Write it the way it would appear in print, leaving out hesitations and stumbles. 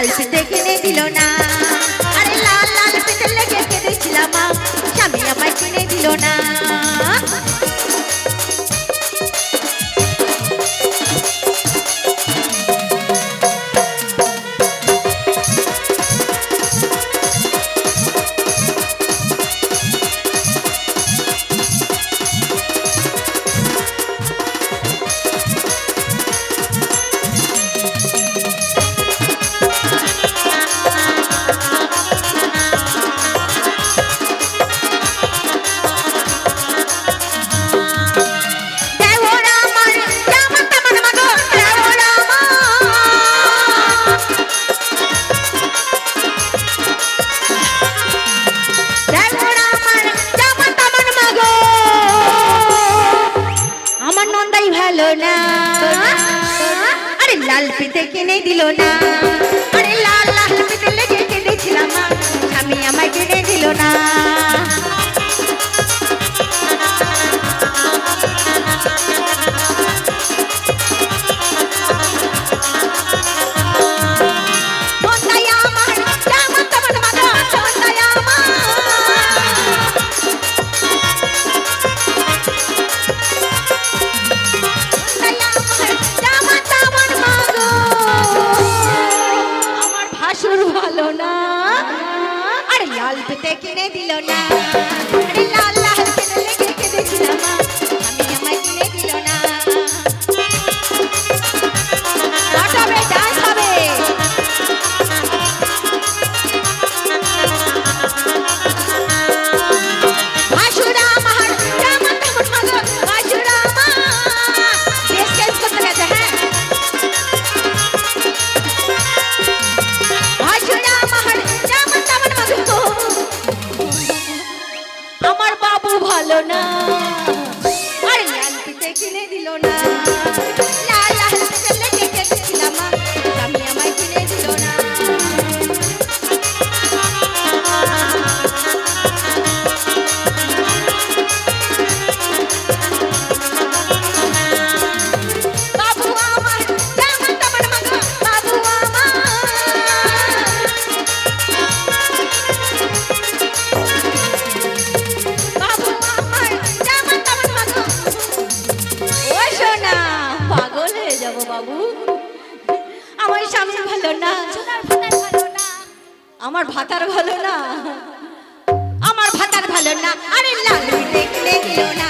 লাল পিঠে কিনে দিল না। আরে লাল লাল পিঠে লেগে কেঁদেছিলাম মা, স্বামী আমায় কিনে দিল না। আরে লাল পিঠে কিনে দিল না। আরে লাল লাল পিঠে লেগে কেঁদেছিলাম মা, স্বামী আমায় কিনে দিল না। ভালো না, আরে লাল পিঠে কিনে দিল না। আরে লাল লাল পিঠে লেগে কেঁদেছিলাম মা, আমি আমায় কিনে দিল না। নাচাবে, ডান্স হবে। ভাসুরা আমার যেমন তেমন মাগো, ভাসুরা আমার বেশ কেস করতে গেছে। হ্যাঁ, আমার বাবু ভালো না, আরে লাল পিঠে কিনে দিল না। লাল লাল পিঠে লেগে কেঁদেছিলাম মা, স্বামী আমায় কিনে দিল না। বাবু আমার যেমন তেমন মাগো, বাবু আমার বাবু, আমার স্বামী ভালো না, আমার ভাতার ভালো না, আমার ভাতার ভালো না। আরে লাল পিঠে কিনে দিল না।